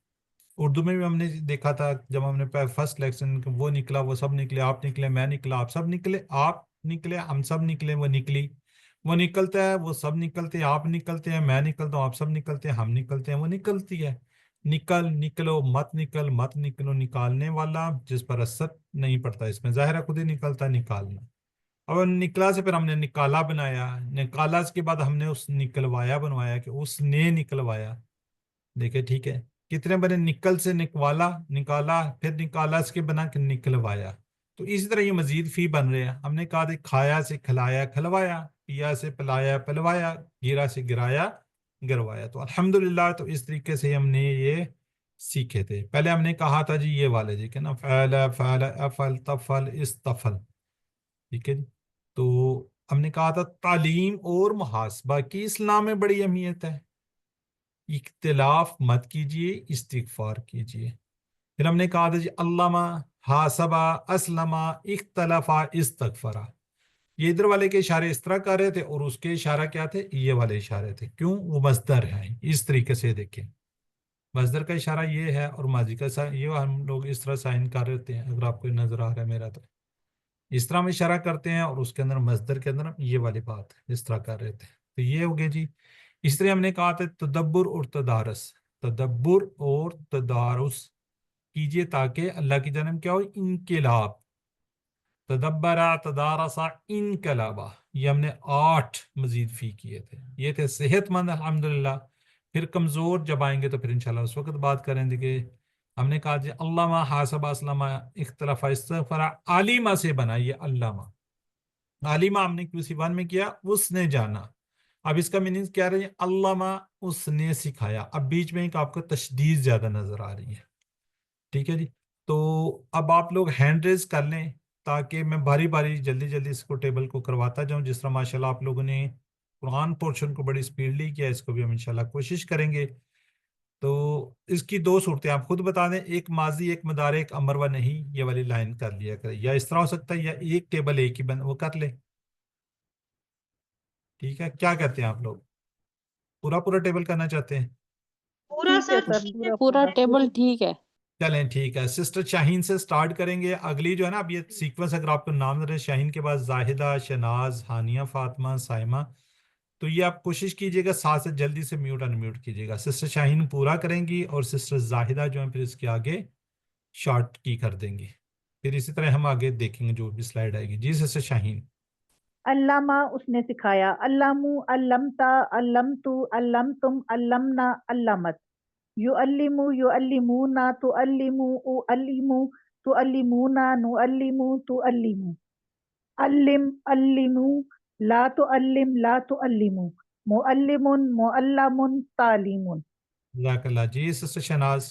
A: اردو میں بھی ہم نے دیکھا تھا جب ہم نے فرسٹ لیکشن وہ نکلا وہ سب نکلے. آپ نکلے میں نکلا آپ سب نکلے. آپ نکلے ہم سب نکلے وہ نکلی. وہ نکلتا ہے وہ سب نکلتے ہیں. آپ نکلتے ہیں میں نکلتا ہوں آپ سب نکلتے ہیں. ہم نکلتے ہیں وہ نکلتی ہے. نکل نکلو مت نکل مت نکلو. نکالنے والا جس پر اثر نہیں پڑتا اس میں ظاہر ہے خود ہی نکلتا ہے نکالنا. اب نکلا سے پھر ہم نے نکالا بنایا. نکالا اس کے بعد ہم نے اس نکلوایا بنوایا کہ اس نے نکلوایا. دیکھیں ٹھیک ہے کتنے بنے. نکل سے نکوالا نکالا پھر نکالا اس کے بنا کہ نکلوایا. تو اسی طرح یہ مزید فی بن رہے ہیں. ہم نے کہا تھا کھایا سے کھلایا کھلوایا. پیا سے پلایا پلوایا. گرا سے گرایا گروایا. تو الحمدللہ تو اس طریقے سے ہم نے یہ سیکھے تھے. پہلے ہم نے کہا تھا جی یہ والے جی کہ نا فعل فعل افعل تفعل استفعل. ٹھیک ہے جی. تو ہم نے کہا تھا تعلیم اور محاسبہ کی اسلام میں بڑی اہمیت ہے. اختلاف مت کیجئے استغفار کیجئے. پھر ہم نے کہا تھا جی علامہ حاسبہ اسلمہ اختلافہ استغفرہ. یہ ادھر والے کے اشارے اس طرح کر رہے تھے اور اس کے اشارہ کیا تھے یہ والے اشارے تھے. کیوں وہ مصدر ہیں. اس طریقے سے دیکھیں مصدر کا اشارہ یہ ہے اور ماضی کا یہ ہم لوگ اس طرح سائن کر رہے ہیں. اگر آپ کو نظر آ رہا ہے میرا تو اس طرح ہم اشارہ کرتے ہیں اور اس کے اندر مصدر کے اندر ہم یہ والی بات اس طرح کر رہے تھے. تو یہ ہو گیا جی. اس طرح ہم نے کہا تھا تدبر اور تدارس. تدبر اور تدارس کیجئے تاکہ اللہ کی جانب کیا ہو انقلاب. تدبرا تدارسا انقلابا. یہ ہم نے 8 مزید فی کیے تھے. یہ تھے صحت مند الحمدللہ. پھر کمزور جب آئیں گے تو پھر انشاءاللہ اس وقت بات کریں گے. ہم نے کہا جی علامہ حاسب اسلامہ اختلاف استغفر عالمہ سے بنا. یہ علامہ عالمہ ہم نے QC1 میں کیا اس نے جانا. اب اس کا میننگ کیا رہی ہے علامہ اس نے سکھایا. اب بیچ میں ایک آپ کو تشدید زیادہ نظر آ رہی ہے. ٹھیک ہے جی. تو اب آپ لوگ ہینڈ ریز کر لیں تاکہ میں باری باری جلدی جلدی اس کو ٹیبل کو کرواتا جاؤں. جس طرح ماشاءاللہ آپ لوگوں نے قرآن پورشن کو بڑی سپیڈلی کیا, اس کو بھی ہم انشاءاللہ کوشش کریں گے. تو اس کی 2 صورتیں آپ خود بتا دیں, ایک ماضی ایک مضارع ایک امر و نہیں. یہ والی لائن کر لیا کرے, یا اس طرح ہو سکتا ہے یا ایک ٹیبل ایک ہی وہ کر لے. ٹھیک ہے, کیا کہتے ہیں آپ لوگ, پورا ٹیبل کرنا چاہتے ہیں؟
I: پورا
H: ٹھیک ہے
I: سر
H: سر
I: ٹھیک ہے
B: پورا ٹیبل ٹھیک ہے.
A: چلیں ٹھیک ہے. سسٹر شاہین سے سٹارٹ کریں گے. اگلی جو ہے نا, اب یہ سیکوینس اگر آپ کو نام دے رہے, شاہین کے بعد زاہدہ, شناز, ہانیہ, فاطمہ, سائمہ. تو یہ آپ کوشش کیجئے گا ساتھ سے جلدی سے میوٹ ان میوٹ کیجئے گا. سسٹر شاہین پورا کریں گی اور سسٹر زاہدہ جو ہیں پھر اس کے آگے شارٹ کی کر دیں گی. پھر اسی طرح ہم آگے دیکھیں گے جو بھی سلائیڈ آئے گی. جی سسٹر شاہین.
H: علامہ اس نے سکھایا. علمو علمتا علمتو علمتم علمنا علمت. یعلمو یعلمونا تعلمو اعلمو تعلمونا نعلمو تعلمو. علم علمو لا تعلم لا تعلمو. معلم معلم تعلیم.
A: جزاک اللہ. جی سسٹر شناز,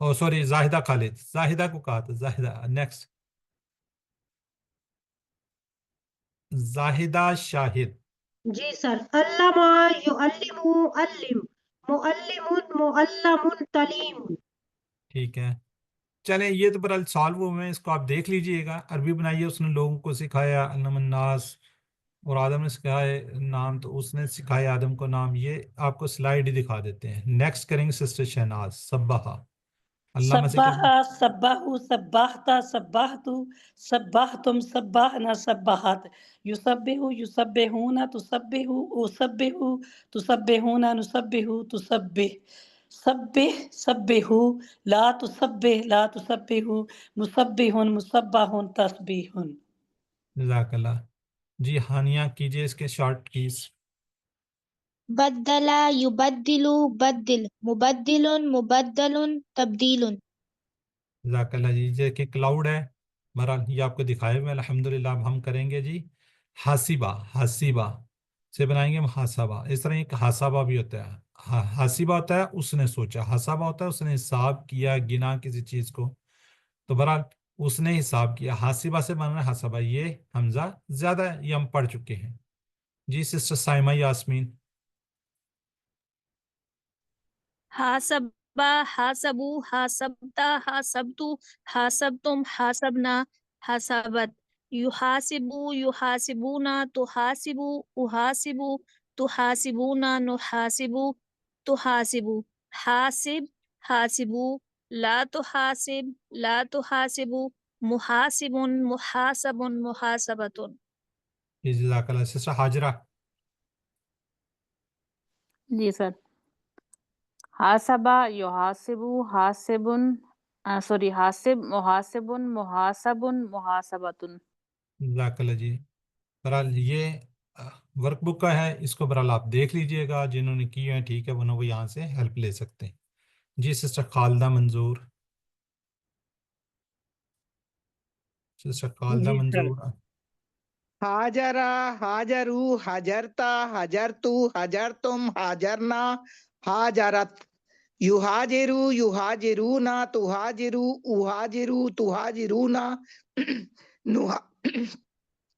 A: او سوری زاہدہ خالد, زاہدہ کو کہا تھا, زاہدہ نیکسٹ. زاہدہ شاہد.
I: جی سر. علامہ یعلم علم معلم معلم تعلیم.
A: ٹھیک ہے, چلیں یہ تو برحال سالو ہوئے ہیں, اس کو آپ دیکھ لیجئے گا. عربی بنائیے, اس نے لوگوں کو سکھایا علم الناس, اور آدم نے سکھایا نام, تو اس نے سکھایا آدم کو نام. یہ آپ کو سلائیڈ ہی دکھا دیتے ہیں. نیکسٹ کریں گے سسٹر شہناز. سبحہ. علامہ سے کیا
E: سبح سبح سبحت سبحت سبحتم سبحنا سبحت. یسبح یسبحون تسبح اسبح تسبحون نسبح تسبح. سبح سبح لا تسبح لا تسبح مسبح مسبح تسبیح.
A: جزاک اللہ. جی ہانیہ کیجئے اس کے شارٹ کیز.
F: بدل یبدل بدل مبدل مبدل تبدیل.
A: جزاک اللہ. جی یہ کہ کلاؤڈ ہے, بہرحال یہ آپ کو دکھائے ہوئے الحمدللہ. اب ہم کریں گے جی حاسبہ. حاسبہ سے بنائیں گے محاسبہ. اس طرح ایک حاسبہ بھی ہوتا ہے. حاسبہ ہوتا ہے اس نے سوچا, حاسبہ ہوتا ہے اس نے حساب کیا, گنا کسی چیز کو. تو بہرحال اس نے حساب کیا. حاسبہ سے بنا ہے حاسبہ. یہ حمزہ زیادہ ہے, یہ ہم پڑھ چکے ہیں. جی سسٹر سائمہ یاسمین.
L: حاسبا حاسبو حاسبتا حاسبتو حاسبتم حاسبنا حاسبت. یحاسبو یحاسبونا تحاسبو احاسبو تحاسبونا نحاسبو تحاسبو. حاسب حاسبو لا تحاسب لا تحاسبو. محاسب محاسب محاسبتن.
A: جی جزاک اللہ. سسٹر حاجرہ.
B: جی سر. حاسبہ یحاسبو حاسبن سوری حاسب محاسبن محاسبن محاسبتن.
A: جزاک اللہ. جی بہرحال یہ ورک بک کا ہے, اس کو بہرحال آپ دیکھ لیجئے گا. جنہوں نے کی ہیں ٹھیک ہے, وہ یہاں سے ہیلپ لے سکتے ہیں. جی سسٹر خالدہ منظور. سسٹر خالدہ
K: جی سر.
A: منظور.
K: حاجرہ حاجرو حجرتا حجرتو حجرتم حاجرنا حاجرت. یحاجرو یحاجرونا تحاجرو احاجرو تحاجرونا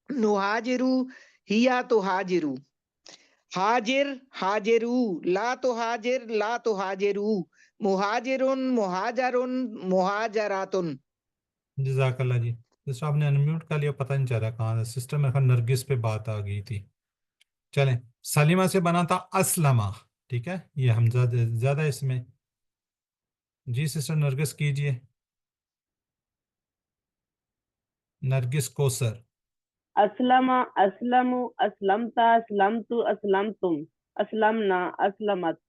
K: نحاجرو ہیا تحاجرو. حاجر حاجرو لا تحاجر لا تحاجرو. مہاجرن مہاجرن مہاجراتن.
A: جزاک اللہ. جی سسٹر آپ نے انمیوٹ کر لیا, پتہ نہیں چل رہا کہاں سے. سسٹر میرے خیال نرگس پہ بات آ گئی تھی. چلیں سلیمہ سے بنا تھا اسلمہ. ٹھیک ہے, یہ حمزہ زیادہ ہے اس میں. جی سسٹر نرگس کیجئے. نرگس کوثر.
D: اسلم اسلم اسلمت اسلمت اسلمتم اسلمنا اسلمت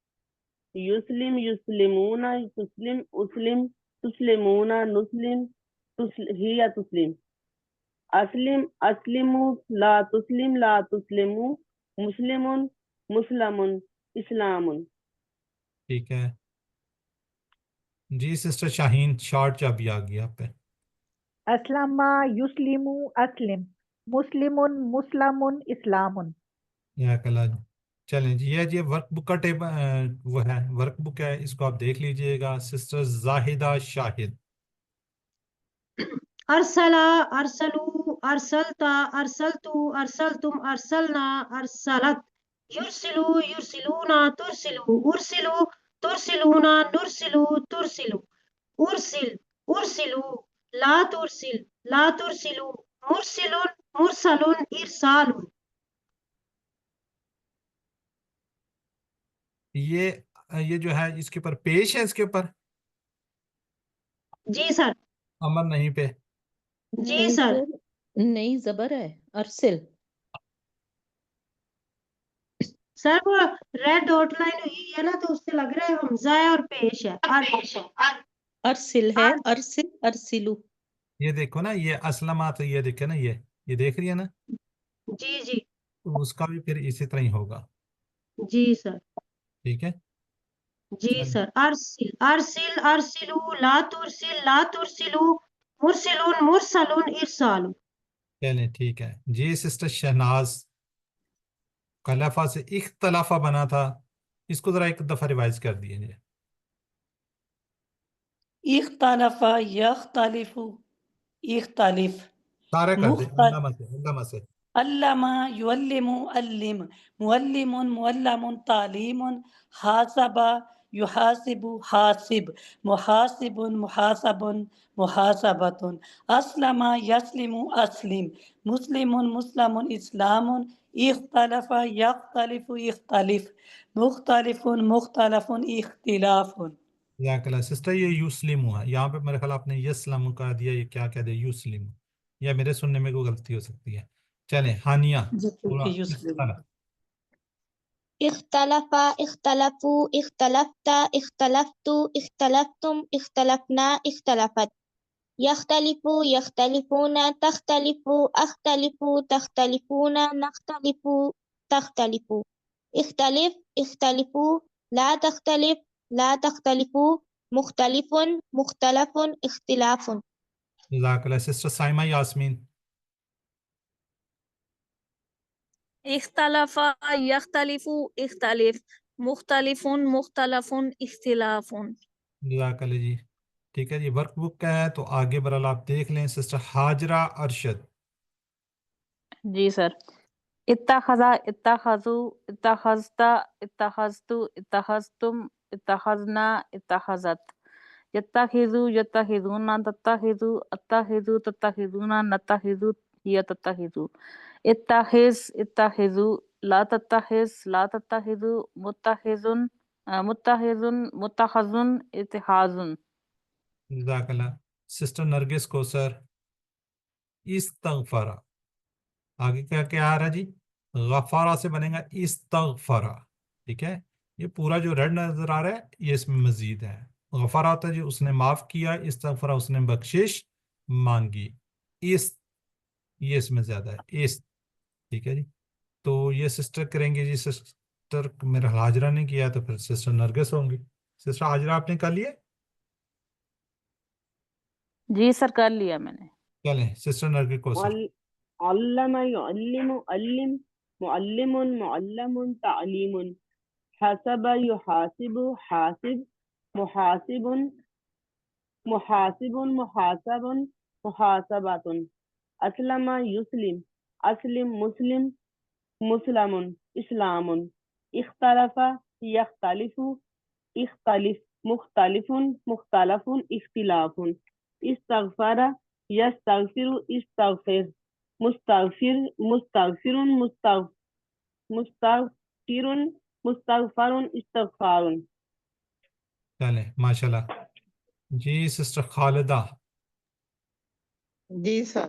D: یسلم یسلمون تسلم اسلم تسلمون نسلم هي تسلم اسلم اسلموا لا تسلم لا تسلموا مسلم مسلم اسلام.
A: ٹھیک ہے جی سسٹر شاہین شارٹ چا بھی آ گیا آپ پہ.
H: اسلم یسلم اسلم مسلم مسلم اسلام.
A: یا کلا چلیں جی یہ ورک بک کا وہ ہے ورک بک ہے اس کو آپ دیکھ لیجئے گا. سسٹر زاہدہ شاہد.
I: ارسلا ارسلو ارسلتا ارسلتو ارسلتم ارسلنا ارسلت یرسلو یرسلونا ترسلو ارسلو ترسلونا نرسلو ترسلو ارسل ارسلو لا ترسل لا ترسلو مرسل مرسل ارسال.
A: یہ جو ہے اس کے اوپر پیش ہے اس کے اوپر
I: جی سر.
A: امر نہیں پہ.
I: جی
J: نہیں
I: سر.
J: نہیں زبر ہے ارسل.
I: سر وہ ریڈ ڈاٹ لائن ہوئی ہے نا تو اس سے لگ رہا ہے حمزہ ہے اور پیش ہے.
J: ارسل ہے ارسل ارسلو.
A: یہ دیکھو نا یہ اسلمات یہ دیکھے نا یہ دیکھ رہی ہے نا
I: جی جی
A: اس کا بھی پھر اسی طرح ہی ہوگا.
I: جی سر.
A: ٹھیک ہے
I: جی سر. ارسل ارسل ارسلو لا ترسل لا ترسلو مرسلون مرسلون ارسالو.
A: چلیں ٹھیک ہے جی سسٹر شہناز. خلافہ سے اختلافہ بنا تھا اس کو ذرا ایک دفعہ ریوائز کر دیجیے.
E: اختلف یختلف اختلف
A: سارا کر دیں
E: مختلف
A: علامہ سے.
E: علم يعلم علم معلم معلم تعلیم حاسب يحاسب حاسب محاسب محاسب محاسبۃ اسلم یسلم اسلم مسلم مسلم اسلام اختلف یختلف اختلف مختلف مختلف اختلاف.
A: جزاک اللہ سسٹر یہ یوسلم ہے یہاں پہ میرے خیال آپ نے یسلم کہہ دیا یہ کیا کہہ دیا یوسلم یا میرے سننے میں کوئی غلطی ہو سکتی ہے. چلیں ہانیہ پورا
F: اختلف اختلفوا اختلفت اختلفت اختلفتم اختلفنا اختلفت يختلف يختلفون تختلف اختلف تختلفون نختلف تختلف اختلف اختلفوا لا تختلف لا تختلفوا مختلف مختلف اختلاف.
A: جزاک اللہ سسٹر سائمہ یاسمین.
L: اختلف یختلف اختلف مختلف مختلف اختلاف.
A: جزاک اللہ جی. ٹھیک ہے جی ورک بک کا ہے تو آگے برال آپ دیکھ لیں. سسٹر ہاجرہ ارشد.
B: جی سر. اتخذا اتخذوا اتخذت اتخذت اتخذتم اتخذنا اتخذت يتخذوا يتخذون تتخذوا اتخذوا تتخذون نتخذوا هي تتخذوا اتخذ اتخذوا لا تتخذ لا تتخذوا متخذ متخذ متخذ اتخاذ.
A: جزاک اللہ. سسٹر نرگس کو سر استغفرا. آگے کیا کیا آ رہا جی غفارہ سے بنے گا استغفرا. ٹھیک ہے یہ پورا جو ریڈ نظر آ رہا ہے یہ اس میں مزید ہے. غفارہ ہوتا ہے جی اس نے معاف کیا استغفرا اس نے بخشش مانگی. یہ اس میں زیادہ ہے اس. ٹھیک ہے جی تو یہ سسٹر کریں گے جی. سسٹر میرا حاجرہ نے کیا تو پھر سسٹر نرگس ہوں گی. سسٹر حاجرہ آپ نے کر لیے؟
B: جی سر کر لیا میں نے.
A: چلیں سسٹر نرگس کو سر.
D: علم يعلم علم معلم معلم تعلیم حسب يحاسب حاسب محاسب محاسب محاسب محاسبۃ اسلم یسلم اسلم مسلم مسلم اسلام اختلف یختلف اختلف مختلف مختلف اختلاف استغفر یستغفر استغفر مستغفر مستغفر مستغفر مستغفر استغفار.
A: چلیں ماشاءاللہ جی. سسٹر خالدہ.
K: جی سر.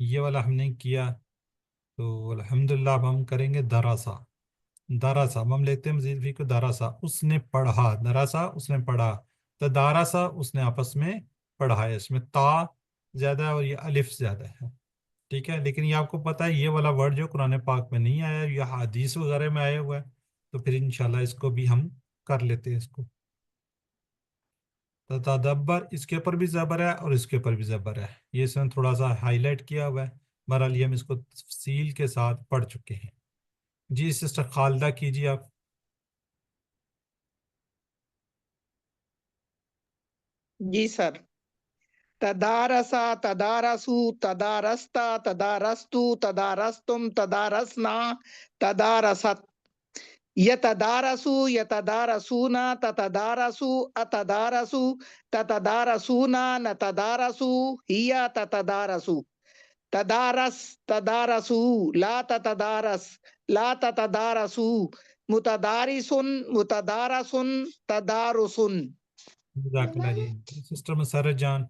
A: یہ والا ہم نے کیا. تو الحمدللہ اب ہم کریں گے دراسا. دراسا اب ہم لیتے ہیں مزید بھی کو دراسا اس نے پڑھا. دراسا اس نے پڑھا. تدارسا اس نے آپس میں پڑھا ہے. اس میں تا زیادہ ہے اور یہ الف زیادہ ہے. ٹھیک ہے. لیکن یہ آپ کو پتہ ہے یہ والا ورڈ جو قرآن پاک میں نہیں آیا, یہ حدیث وغیرہ میں آیا ہوا ہے. تو پھر انشاءاللہ اس کو بھی ہم کر لیتے ہیں. اس کو تدبر اس کے اوپر بھی زبر ہے اور اس کے اوپر بھی زبر ہے. یہ اس میں تھوڑا سا ہائی لائٹ کیا ہوا ہے. بہرحال یہ ہم اس کو تفصیل کے ساتھ پڑھ چکے ہیں. جی سسٹر خالدہ کیجیے آپ.
K: جی سر. تدارسا تدارسو تدارستا تدارستو تدارستم تدارسنا تدارست. یتدارسو یتدارسونا تتدارسو اتدارسو تتدارسونا نتدارسو ہیا تتدارسو. تدارس تدارسو لا تتدارس لا تتدارسو. متدارسن متدارسن تدارسن.
A: جزاک اللہ جی. سسٹر مسرت جان.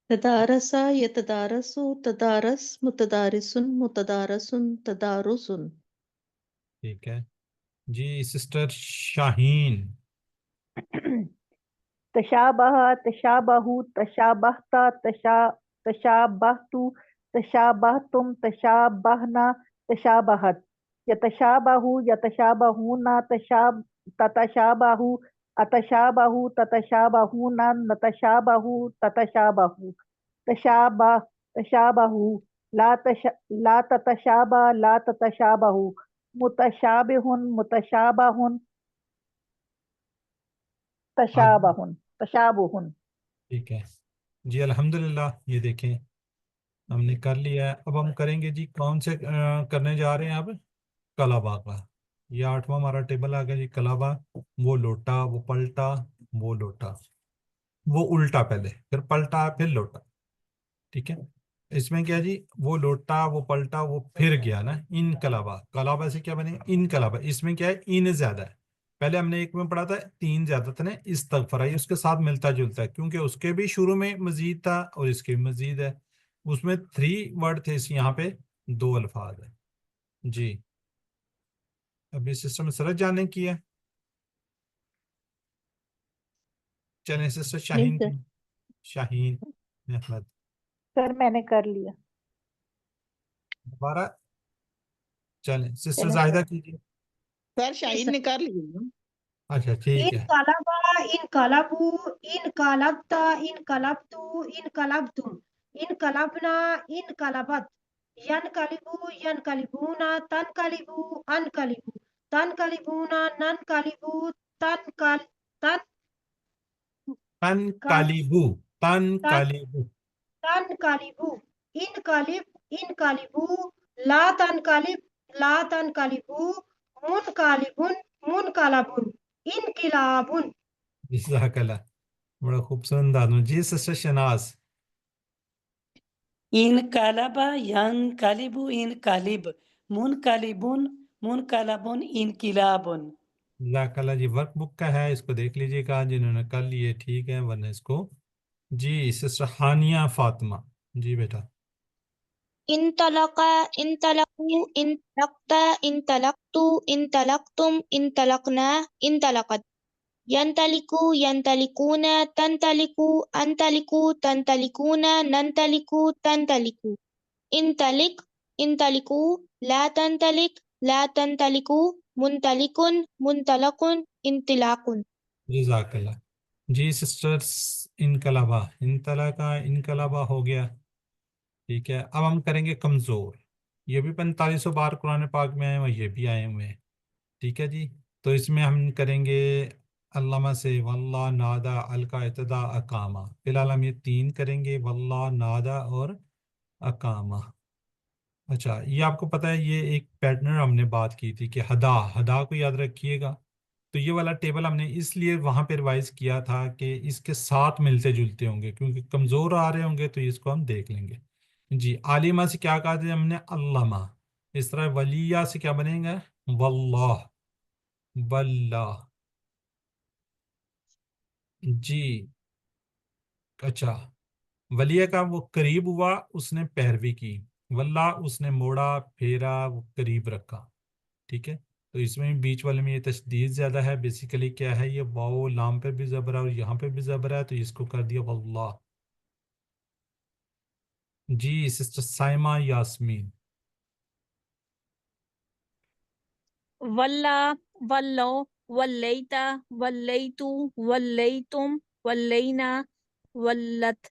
J: تدارسا یتدارسو تدارس متدارسن متدارسن تدارسن.
A: ٹھیک ہے جی. سسٹر شاہین.
H: تشابہ تشابہو تشابہتا تشابہتو تشابہتم تشابہنا تشابہت. یتشابہو یتشابہونا تتشابہو اتشابہو تتشابہونا نتشابہو تتشابہو. تشابہ تشابہو لا تتشابہ لا تتشابہو. متشابہن متشابہن تشابہن تشابہن.
A: ٹھیک ہے جی. الحمدللہ یہ دیکھیں ہم نے کر لیا ہے. اب ہم کریں گے جی کون سے کرنے جا رہے ہیں اب کلبہ کا. یہ 8واں ہمارا ٹیبل آ گیا جی. کلبہ وہ لوٹا وہ پلٹا وہ لوٹا وہ الٹا پہلے پھر پلٹا پھر لوٹا. ٹھیک ہے. اس میں کیا جی وہ لوٹا وہ پلٹا وہ پھر گیا نا. انقلابہ. قلابہ سے کیا بنے انقلابہ. اس میں کیا ہے ان زیادہ ہے. پہلے ہم نے ایک میں پڑھا تھا 3 زیادہ تھا نا. استغفر یہ اس کے ساتھ ملتا جلتا ہے کیونکہ اس کے بھی شروع میں مزید تھا اور اس کے بھی مزید ہے. اس میں 3 ورڈ تھے, اس یہاں پہ 2 الفاظ ہیں. جی ابھی سسٹم سرج جانے کی ہے. چلیں سسٹر
J: نہیں
A: شاہین
J: سر.
A: کی. شاہین احمد
H: سر میں نے کر لیا.
A: دوبارہ. چلیں سسٹر
H: چلیں
A: زاہدہ
H: سر.
A: کیجیے.
K: سر شاہین نے کر لیا.
A: اچھا ٹھیک
I: ان
A: ہے.
I: قلبا ان قلبو ان قلبتا ان قلبتو ان قلبتم ان قلبنا ان قلبت. ینقلبو ینقلبونا تنقلبو انقلبو تنقلبونا ننقلبو تنقل تن
A: تن
I: قل
A: کالیبو. تن
I: تن
A: کالیبو.
I: تنقلبو انقلب انقلبو لا تنقلب لا تنقلبو منقلبن منقلبن انقلابن.
A: جزاک اللہ. بڑا خوبصورت انداز میں. جی سسٹر شناز.
E: انقلب ینقلب انقلب منقلبن منقلبن انقلابن.
A: جزاک اللہ جی. ورک بک کا ہے, اس کو دیکھ لیجیے گا جنہوں نے کر لیے ٹھیک ہے, ورنہ اس کو. جی سسٹر ہانیہ فاطمہ. جی بیٹا.
F: انطلقا انطلقوا انطلقتا انطلقتو انطلقتم انطلقنا انطلقت. ينطلقو ينطلقون تنطلقو انطلقو تنطلقون ننطلقو تنطلقو. انطلق انطلقو لا تنطلق لا تنطلقو منطلق منطلق انطلاق.
A: جزاک اللہ. جی سسٹر انقلابہ. انطلقہ انقلابہ ہو گیا. ٹھیک ہے. اب ہم کریں گے کمزور. یہ بھی 4500 بار قرآن پاک میں آئے ہوئے, یہ بھی آئے ہوئے ہیں. ٹھیک ہے جی. تو اس میں ہم کریں گے علامہ سے واللہ نادا القا اتدا اقامہ. فی الحال ہم یہ 3 کریں گے واللہ نادا اور اقامہ. اچھا یہ آپ کو پتہ ہے یہ ایک پیٹرن ہم نے بات کی تھی کہ ہدا. ہدا کو یاد رکھیے گا. تو یہ والا ٹیبل ہم نے اس لیے وہاں پہ ریوائز کیا تھا کہ اس کے ساتھ ملتے جلتے ہوں گے کیونکہ کمزور آ رہے ہوں گے تو اس کو ہم دیکھ لیں گے. جی عالمہ سے کیا کہا تھا ہم نے علامہ. اس طرح ولیہ سے کیا بنے گا واللہ واللہ. جی اچھا ولیہ کا وہ قریب ہوا، اس نے پیروی کی، واللہ اس نے موڑا پھیرا، وہ قریب رکھا. ٹھیک ہے، تو اس میں بیچ والے میں یہ تشدید زیادہ ہے. بیسیکلی کیا ہے، یہ واو لام پہ بھی زبر ہے اور یہاں پہ بھی زبر ہے، تو اس کو کر دیا واللہ. جی سسٹر سائمہ یاسمین.
L: ولا ولو ولیتا ولیتو ولیتم ولینا ولت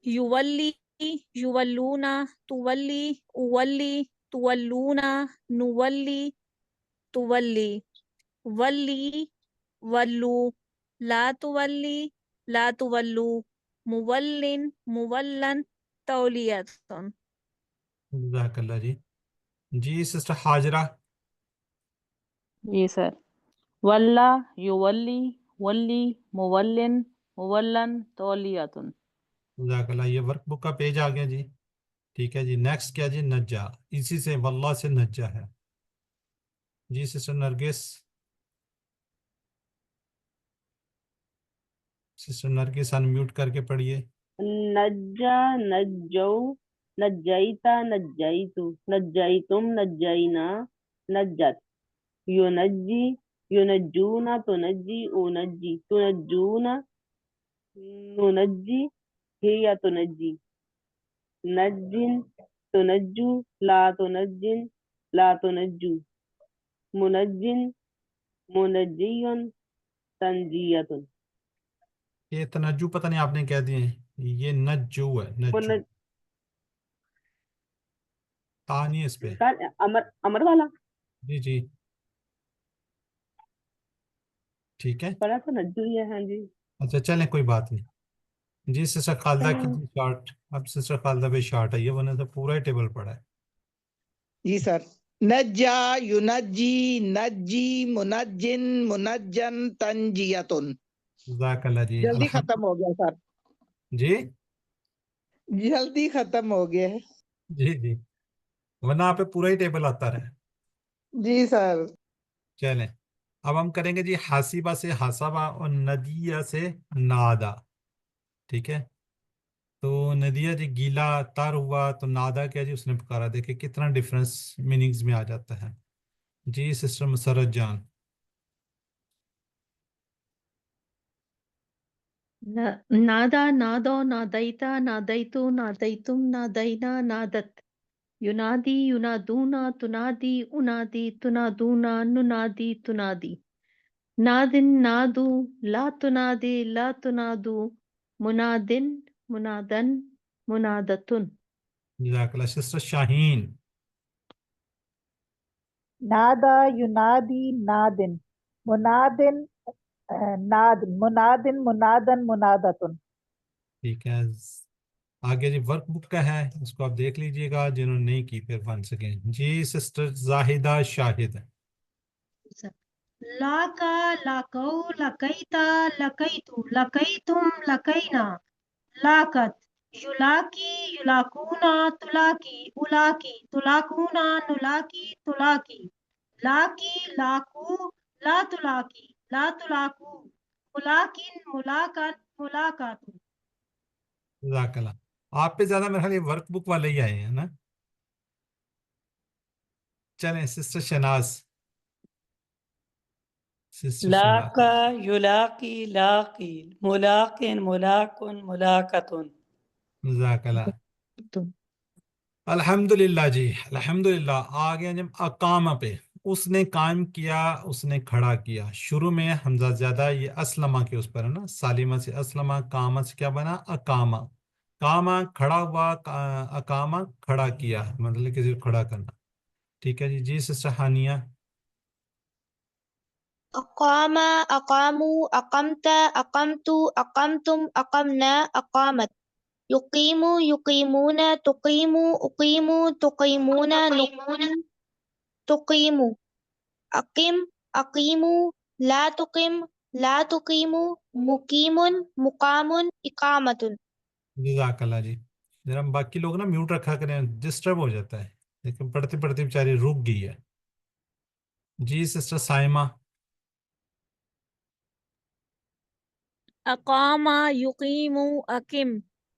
L: یولی یولونا تولی اولی تولونا نولی تولی ولی ولو لا تولی لا تولو مولن مولن تولیتن.
A: جزاک اللہ جی. جی سسٹر حاجرہ.
B: جی سر. ولا یولی ولی مولن مولن تولیتن.
A: جزاک اللہ. یہ ورک بک کا پیج آ گیا جی. ٹھیک ہے جی. نیکسٹ کیا جی، نجا. اسی سے واللہ سے نجا ہے. جی سسٹر نرگس. سسٹر نرگس انمیوٹ کر کے پڑھیے.
D: نجا نجو نجیتا نجیتو نجیتم نجینا نجت یونجی یونجونا تنجی اونجی تنجونا ننجی ہی تنجی نجن تنجو لا تنجن لا تنجو منجن منجیون تنجیتن.
A: یہ تنجو پتہ نہیں آپ نے کہہ دیے ہیں، یہ نجو ہے، نجو تا نہیں اس پہ.
D: امر والا
A: جی جی ٹھیک ہے.
D: پڑا تو نجو ہی ہے. ہاں جی.
A: اچھا چلیں کوئی بات نہیں. جی سسٹر خالدہ کی جی شارٹ. اب سسٹر خالدہ پہ شارٹ ہے، یہ ورنہ تو پورا ہی ٹیبل پڑا ہے.
K: جی سر. نجا ینجی نجی منجن منجن تنجیتن.
A: جزاک اللہ جی.
K: جلدی
A: الحمد.
K: ختم ہو گیا سر،
A: جی
K: جلدی ختم ہو گیا ہے.
A: جی جی ورنہ آپ پہ پورا ہی ٹیبل آتا رہے.
K: جی سر.
A: چلیں اب ہم کریں گے جی حاسبہ سے حاسبہ اور ندیہ سے نادا. ٹھیک ہے، تو ندیہ جی گیلا تر ہوا، تو نادا کیا جی اس نے پکارا. دیکھیں کتنا ڈفرنس میننگز میں آ جاتا ہے. جی سسٹر مسرت جان.
J: نادا نادو نادیتا نادیتو نادیتم نادینا نادت ینادی ینادونا تنادی انادی تنادونا ننادی تنادی نادن نادو لا تنادی لا تنادو منادن منادن منادتن.
A: جزاک اللہ. سسٹر شاہین.
H: نادا ینادی نادن منادن نادن منادن منادن منادتن.
A: ٹھیک ہے. آگے جی ورک بک کا ہے، اس کو آپ دیکھ لیجئے گا، جنہوں نے نہیں کی پھر ون سیکنڈ. جی سسٹر زاہدہ شاہد.
I: لاکا لاکو لکیتا لکیتو لکیتم لکینا لاکت یلاکی یلاکونا تلاکی الاکی تلاکونا نلاکی تلاکی لاکی لاکو لا تلاکی لا تلاکو ملاکن ملاکن ملاکاتو.
A: جزاک اللہ. آپ پہ زیادہ میرے خیال یہ ورک بک والے ہی آئے ہیں نا. چلیں سسٹر شناز. سسٹر شناز.
E: لاقا یلاقی لاقی ملاقن ملاقن ملاقتن.
A: جزاک اللہ. الحمدللہ جی الحمدللہ. آ گیا جب اقامہ پہ. اس نے قائم کیا، اس نے کھڑا کیا. شروع میں حمزہ زیادہ، یہ اسلمہ کے اس پر ہے نا، سالمہ سے اسلمہ، قامہ سے کیا بنا اقامہ. قامہ کھڑا ہوا، اقامہ کھڑا کیا، مطلب کسی کو کھڑا کرنا. ٹھیک ہے جی. جی سسٹر ہانیہ.
F: أقام أقاموا أقمت أقمت أقمتم أقمنا أقامت يقيم يقيمون تقيم أقيم تقيمون نقيم تقيم أقم أقيم لا تقم لا تقيم مقيم مقام إقامة.
A: جزاک اللہ جی. ذرا ہم باقی لوگ نا میوٹ رکھا کریں، ڈسٹرب ہو جاتا ہے، لیکن پڑھتے پڑھتے بیچاری رک گئی ہے. جی sister Saima.
L: أقام يقيم أقم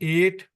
A: 8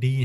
A: D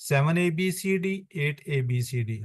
A: 7ABCD, 8ABCD